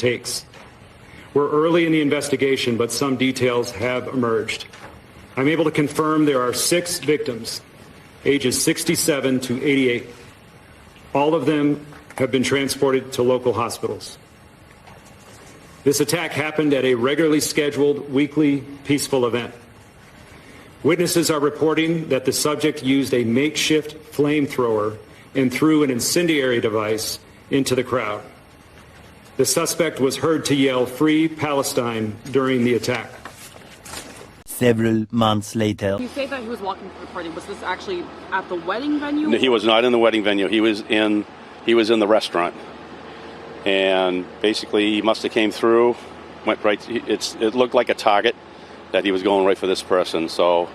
takes. We're early in the investigation, but some details have emerged. I'm able to confirm there are 6 victims, ages 67 to 88. All of them have been transported to local hospitals. This attack happened at a regularly scheduled weekly peaceful event. Witnesses are reporting that the subject used a makeshift flamethrower and threw an incendiary device into the crowd. The suspect was heard to yell, "Free Palestine," during the attack. Several months later. You say that he was walking to the party. Was this actually at the wedding venue? No, he was not in the wedding venue. He was in the restaurant. And basically he must have came through, went right, it looked like a target that he was going right for this person. So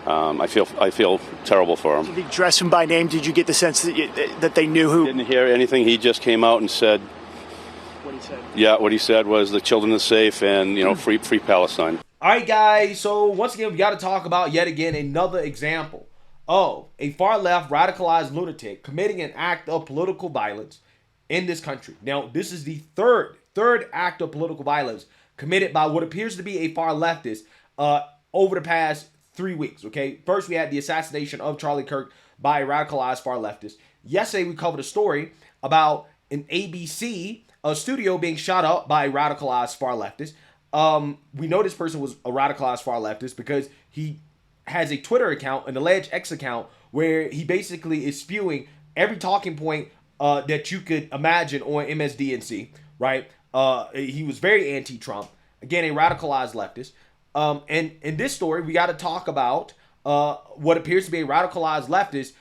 I feel terrible for him. Did he dress him by name? Did you get the sense that they knew who? Didn't hear anything. He just came out and said, What he said? Yeah, what he said was the children are safe and, free Palestine. All right, guys. So once again, we got to talk about yet again another example of a far-left radicalized lunatic committing an act of political violence in this country. Now, this is the third act of political violence committed by what appears to be a far leftist over the past 3 weeks. Okay, first we had the assassination of Charlie Kirk by a radicalized far leftist. Yesterday we covered a story about an ABC studio being shot up by a radicalized far leftist. We know this person was a radicalized far leftist because he has a Twitter account, an alleged X account, where he basically is spewing every talking point that you could imagine on MSDNC, right? He was very anti-Trump. Again, a radicalized leftist. And in this story, we got to talk about what appears to be a radicalized leftist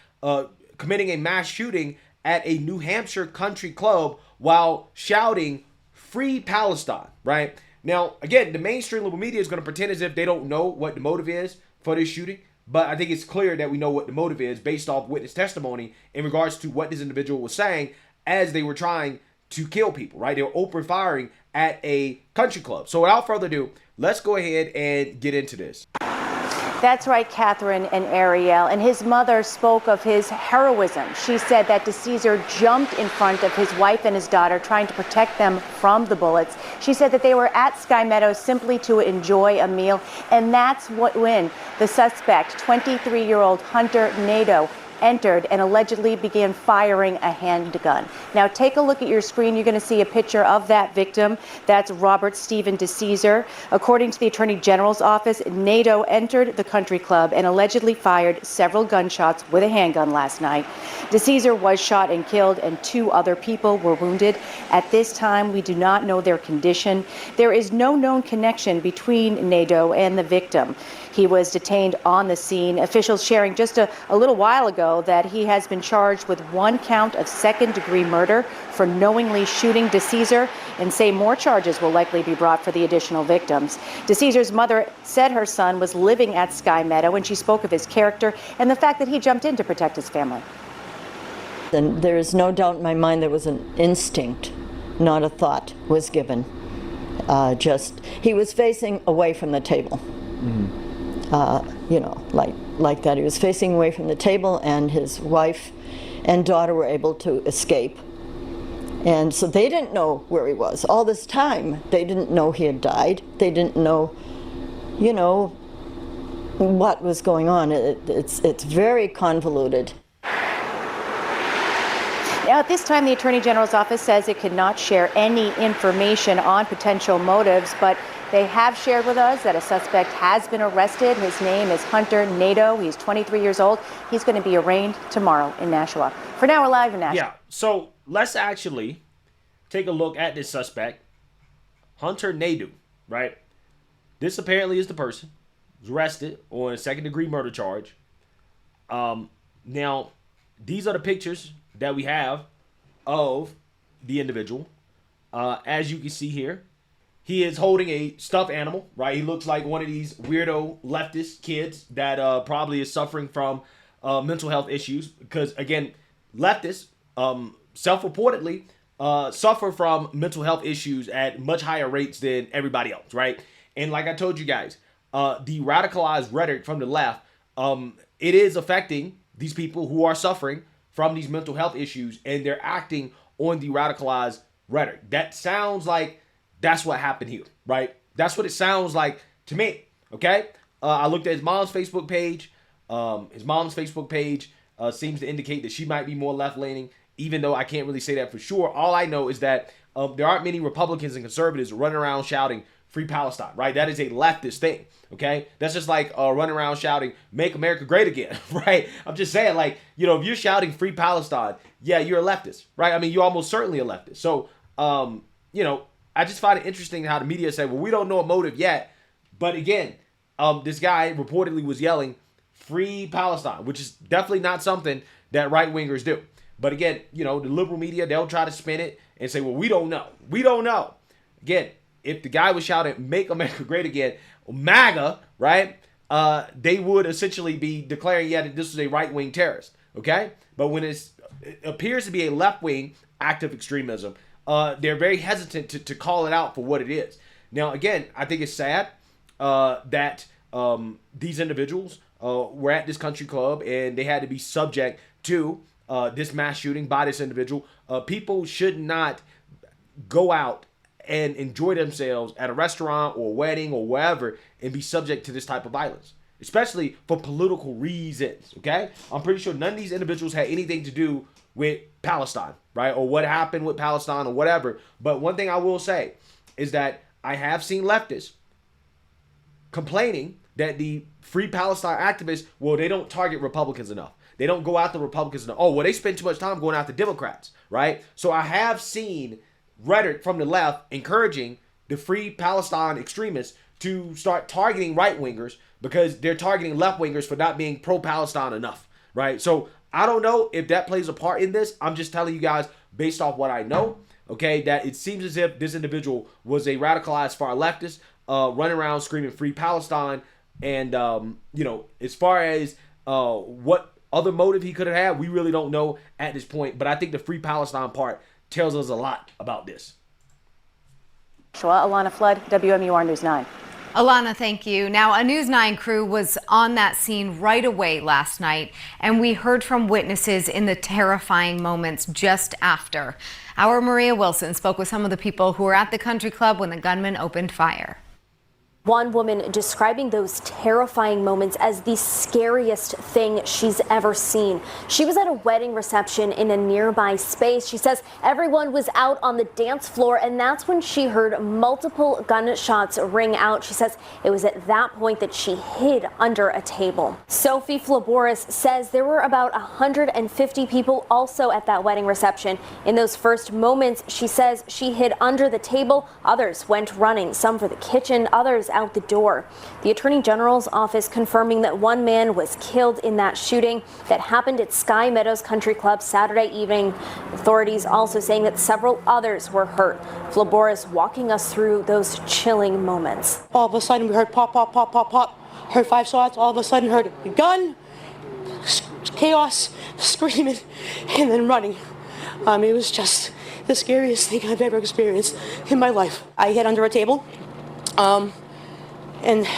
committing a mass shooting at a New Hampshire country club while shouting, "Free Palestine," right? Now, again, the mainstream liberal media is going to pretend as if they don't know what the motive is for this shooting. But I think it's clear that we know what the motive is based off witness testimony in regards to what this individual was saying as they were trying to kill people, right? They were open firing at a country club. So without further ado, let's go ahead and get into this. That's right, Catherine and Ariel. And his mother spoke of his heroism. She said that DeCesar jumped in front of his wife and his daughter, trying to protect them from the bullets. She said that they were at Sky Meadow simply to enjoy a meal. And that's when the suspect, 23-year-old Hunter Nadeau, entered and allegedly began firing a handgun. Now take a look at your screen. You're going to see a picture of that victim. That's Robert Stephen DeCesar. According to the Attorney General's office, Nadeau entered the country club and allegedly fired several gunshots with a handgun last night. DeCesar was shot and killed, and 2 other people were wounded. At this time, we do not know their condition. There is no known connection between Nadeau and the victim. He was detained on the scene. Officials sharing just a little while ago that he has been charged with 1 count of second-degree murder for knowingly shooting DeCesar, and say more charges will likely be brought for the additional victims. DeCesar's mother said her son was living at Sky Meadow, and she spoke of his character and the fact that he jumped in to protect his family. And there is no doubt in my mind there was an instinct, not a thought was given. He was facing away from the table. Mm-hmm. Like that. He was facing away from the table, and his wife and daughter were able to escape. And so they didn't know where he was. All this time, they didn't know he had died. They didn't know, what was going on. It's very convoluted. Now, at this time, the Attorney General's office says it could not share any information on potential motives, but they have shared with us that a suspect has been arrested. His name is Hunter Nadeau. He's 23 years old. He's going to be arraigned tomorrow in Nashua. For now, we're live in Nashua. Yeah, so let's actually take a look at this suspect, Hunter Nadeau, right? This apparently is the person who's arrested on a second-degree murder charge. Now, these are the pictures that we have of the individual. As you can see here, he is holding a stuffed animal, right? He looks like one of these weirdo leftist kids that probably is suffering from mental health issues. Because, again, leftists self-reportedly suffer from mental health issues at much higher rates than everybody else, right? And like I told you guys, the radicalized rhetoric from the left, it is affecting these people who are suffering from these mental health issues, and they're acting on the radicalized rhetoric. That sounds like That's what happened here, right? That's what it sounds like to me, okay? I looked at his mom's Facebook page. His mom's Facebook page seems to indicate that she might be more left-leaning, even though I can't really say that for sure. All I know is that there aren't many Republicans and conservatives running around shouting, "Free Palestine," right? That is a leftist thing, okay? That's just like running around shouting, "Make America Great Again," right? I'm just saying, like, you know, if you're shouting "Free Palestine," yeah, you're a leftist, right? I mean, you're almost certainly a leftist. So, you know, I just find it interesting how the media say, well, we don't know a motive yet. But again, this guy reportedly was yelling, "Free Palestine," which is definitely not something that right-wingers do. But again, you know, the liberal media, they'll try to spin it and say, well, we don't know. We don't know. Again, if the guy was shouting, "Make America Great Again," MAGA, right, they would essentially be declaring, yeah, that this is a right-wing terrorist, okay? But when it appears to be a left-wing act of extremism, they're very hesitant to call it out for what it is. Now, again, I think it's sad that these individuals were at this country club and they had to be subject to this mass shooting by this individual. People should not go out and enjoy themselves at a restaurant or a wedding or wherever and be subject to this type of violence, especially for political reasons, okay? I'm pretty sure none of these individuals had anything to do with Palestine, right? Or what happened with Palestine or whatever. But one thing I will say is that I have seen leftists complaining that the Free Palestine activists, well, they don't target Republicans enough. They don't go after Republicans enough. Oh, well, they spend too much time going after Democrats, right? So I have seen rhetoric from the left encouraging the Free Palestine extremists to start targeting right-wingers because they're targeting left-wingers for not being pro-Palestine enough, right? So I don't know if that plays a part in this. I'm just telling you guys based off what I know, okay, that it seems as if this individual was a radicalized far leftist running around screaming "Free Palestine." And, you know, as far as what other motive he could have had, we really don't know at this point. But I think the Free Palestine part tells us a lot about this. Alana Flood, WMUR News 9. Alana, thank you. Now, a News 9 crew was on that scene right away last night, and we heard from witnesses in the terrifying moments just after. Our Maria Wilson spoke with some of the people who were at the country club when the gunman opened fire. One woman describing those terrifying moments as the scariest thing she's ever seen. She was at a wedding reception in a nearby space. She says everyone was out on the dance floor, and that's when she heard multiple gunshots ring out. She says it was at that point that she hid under a table. Sophie Flaboris says there were about 150 people also at that wedding reception. In those first moments, she says she hid under the table. Others went running, some for the kitchen, others out the door. The Attorney General's office confirming that one man was killed in that shooting that happened at Sky Meadow Country Club Saturday evening. Authorities also saying that several others were hurt. Flaboris walking us through those chilling moments. All of a sudden we heard pop, pop, pop, pop, pop. Heard 5 shots. All of a sudden heard a gun, chaos, screaming, and then running. It was just the scariest thing I've ever experienced in my life. I hid under a table. And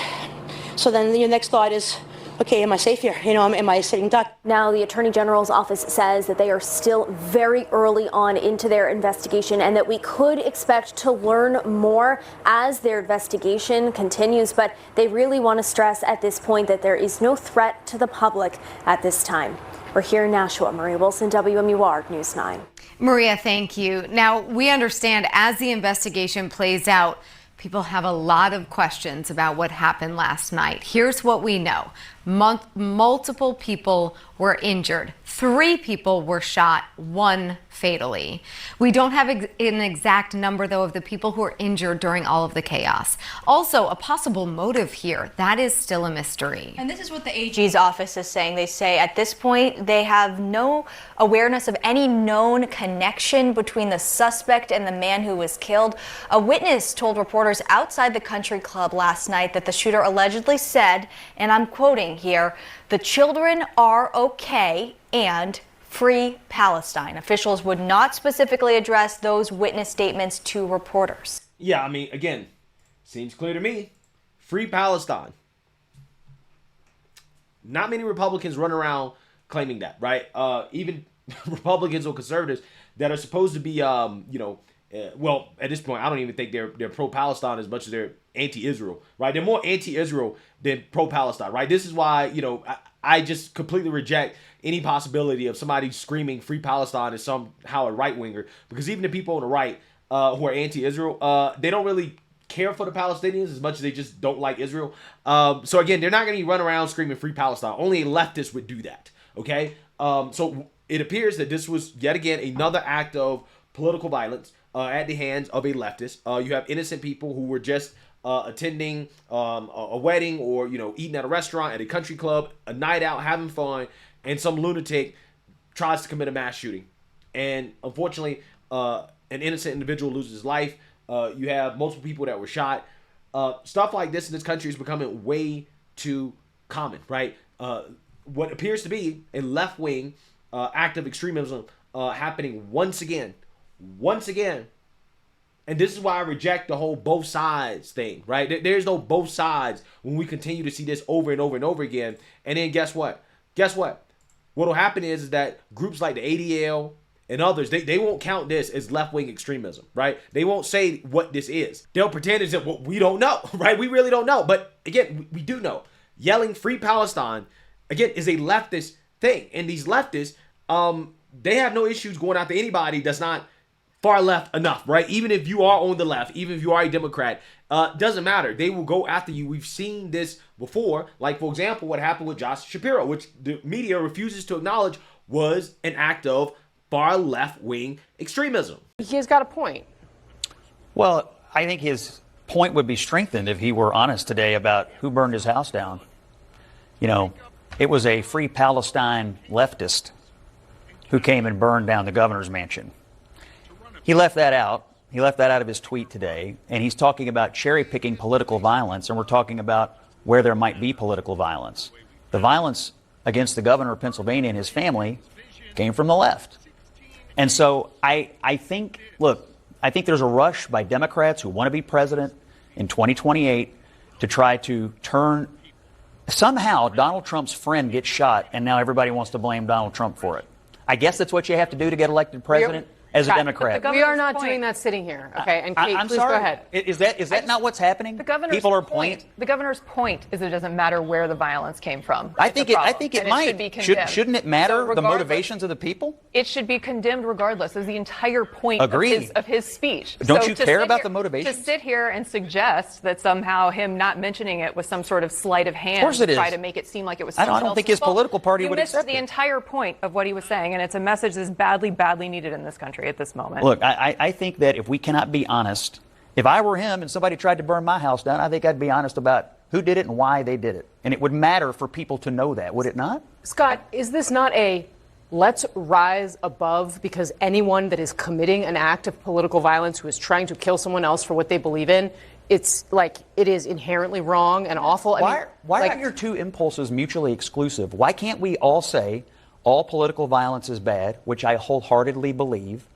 so then your next thought is, okay, am I safe here? You know, am I a sitting duck? Now, the Attorney General's office says that they are still very early on into their investigation and that we could expect to learn more as their investigation continues. But they really want to stress at this point that there is no threat to the public at this time. We're here in Nashua. Maria Wilson, WMUR News 9. Maria, thank you. Now, we understand as the investigation plays out, people have a lot of questions about what happened last night. Here's what we know. Multiple people were injured. 3 people were shot, 1 fatally. We don't have an exact number, though, of the people who were injured during all of the chaos. Also, a possible motive here. That is still a mystery. And this is what the AG's office is saying. They say at this point, they have no awareness of any known connection between the suspect and the man who was killed. A witness told reporters outside the country club last night that the shooter allegedly said, and I'm quoting here, "The children are okay and free Palestine." Officials would not specifically address those witness statements to reporters. Yeah, I mean, again, seems clear to me. Free Palestine. Not many Republicans run around claiming that, right? Even Republicans or conservatives that are supposed to be, well, at this point, I don't even think they're pro-Palestine as much as they're anti-Israel, right? They're more anti-Israel than pro-Palestine, right? This is why, you know, I just completely reject any possibility of somebody screaming free Palestine as somehow a right-winger, because even the people on the right who are anti-Israel, they don't really care for the Palestinians as much as they just don't like Israel. So again, they're not going to run around screaming free Palestine. Only a leftist would do that, okay? So it appears that this was yet again another act of political violence at the hands of a leftist. You have innocent people who were just attending a wedding, or, you know, eating at a restaurant, at a country club, a night out, having fun, and some lunatic tries to commit a mass shooting. And unfortunately, an innocent individual loses his life. You have multiple people that were shot. Stuff like this in this country is becoming way too common, right? What appears to be a left-wing act of extremism happening once again. And this is why I reject the whole both sides thing, right? There's no both sides when we continue to see this over and over and over again. And then guess what? What will happen is that groups like the ADL and others, they won't count this as left-wing extremism, right? They won't say what this is. They'll pretend as if, well, we don't know, right? We really don't know. But again, we do know. Yelling free Palestine, again, is a leftist thing. And these leftists, they have no issues going after anybody that's not far left enough, right? Even if you are on the left, even if you are a Democrat, doesn't matter. They will go after you. We've seen this before. Like, for example, what happened with Josh Shapiro, which the media refuses to acknowledge was an act of far left-wing extremism. He's got a point. Well, I think his point would be strengthened if he were honest today about who burned his house down. You know, it was a free Palestine leftist who came and burned down the governor's mansion. He left that out. He left that out of his tweet today, and he's talking about cherry-picking political violence, and we're talking about where there might be political violence. The violence against the governor of Pennsylvania and his family came from the left. And so I think, look, I think there's a rush by Democrats who want to be president in 2028 to try to turn, somehow Donald Trump's friend gets shot, and now everybody wants to blame Donald Trump for it. I guess that's what you have to do to get elected president. As a Democrat. We are not doing that sitting here, okay? And Kate, I'm please sorry. Go ahead. Is that not what's happening? People are pointing. The governor's point is it doesn't matter where the violence came from. I think it might. Should be condemned. Shouldn't it matter the motivations of the people? It should be condemned regardless. Is the entire point of his speech. Don't you care about the motivations? To sit here and suggest that somehow him not mentioning it was some sort of sleight of hand to try to make it seem like it was someone I don't think his political party would accept it. You missed the entire point of what he was saying, and it's a message that's badly, badly needed in this country at this moment. Look, I think that if we cannot be honest, if I were him and somebody tried to burn my house down, I think I'd be honest about who did it and why they did it. And it would matter for people to know that, would it not? Scott, is this not a let's rise above because anyone that is committing an act of political violence who is trying to kill someone else for what they believe in, it's like it is inherently wrong and awful? Why are your two impulses mutually exclusive? Why can't we all say all political violence is bad, which I wholeheartedly believe,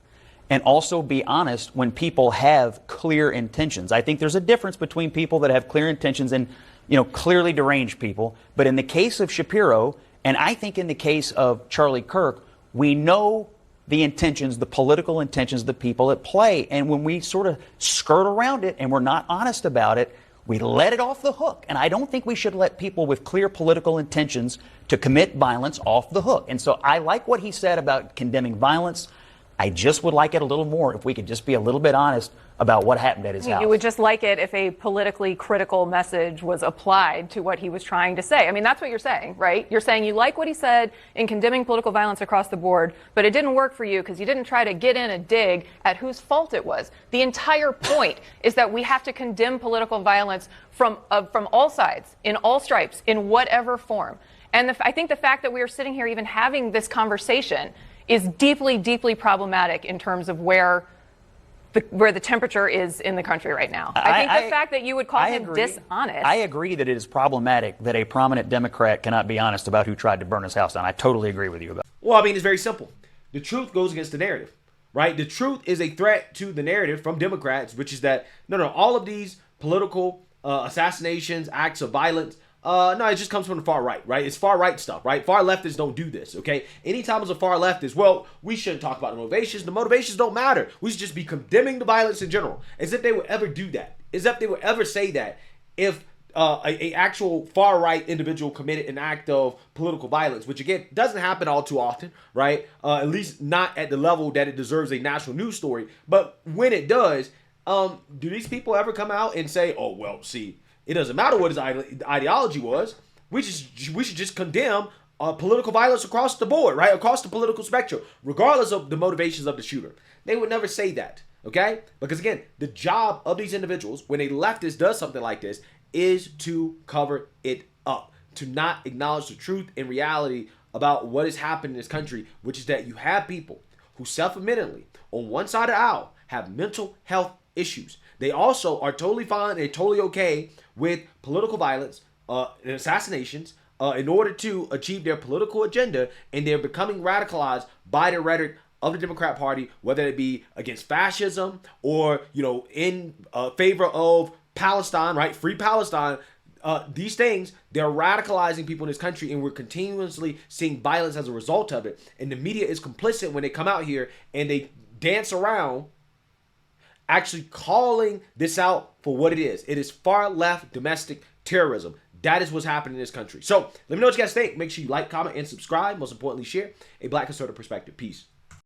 and also be honest when people have clear intentions? I think there's a difference between people that have clear intentions and, you know, clearly deranged people. But in the case of Shapiro, and I think in the case of Charlie Kirk, we know the intentions, the political intentions of the people at play. And when we sort of skirt around it and we're not honest about it, we let it off the hook. And I don't think we should let people with clear political intentions to commit violence off the hook. And so I like what he said about condemning violence. I just would like it a little more if we could just be a little bit honest about what happened at his house. You would just like it if a politically critical message was applied to what he was trying to say. I mean, that's what you're saying, right? You're saying you like what he said in condemning political violence across the board, but it didn't work for you because you didn't try to get in a dig at whose fault it was. The entire point is that we have to condemn political violence from all sides, in all stripes, in whatever form. And I think the fact that we are sitting here even having this conversation is deeply, deeply problematic in terms of where the temperature is in the country right now. I think the fact that you would call him dishonest. I agree that it is problematic that a prominent Democrat cannot be honest about who tried to burn his house down. I totally agree with you about that. Well, I mean, it's very simple. The truth goes against the narrative, right? The truth is a threat to the narrative from Democrats, which is that, no, all of these political assassinations, acts of violence, No, it just comes from the far right, right? It's far right stuff, right? Far leftists don't do this, okay? Anytime it's a far leftist, well, we shouldn't talk about the motivations. The motivations don't matter. We should just be condemning the violence in general. As if they would ever do that. As if they would ever say that if a actual far right individual committed an act of political violence, which again doesn't happen all too often, right? At least not at the level that it deserves a national news story. But when it does, do these people ever come out and say, "Oh well, see, it doesn't matter what his ideology was. We should just condemn political violence across the board, right? Across the political spectrum, regardless of the motivations of the shooter." They would never say that, okay? Because again, the job of these individuals, when a leftist does something like this, is to cover it up, to not acknowledge the truth and reality about what is happening in this country, which is that you have people who self-admittedly, on one side of the aisle, have mental health issues. They also are totally fine and totally okay with political violence and assassinations in order to achieve their political agenda, and they're becoming radicalized by the rhetoric of the Democrat Party, whether it be against fascism or, in favor of Palestine, right? Free Palestine. These things, they're radicalizing people in this country, and we're continuously seeing violence as a result of it. And the media is complicit when they come out here and they dance around actually calling this out for what it is. It is far left domestic terrorism. That is what's happening in this country. So let me know what you guys think. Make sure you like, comment, and subscribe. Most importantly, share a Black conservative perspective. Peace.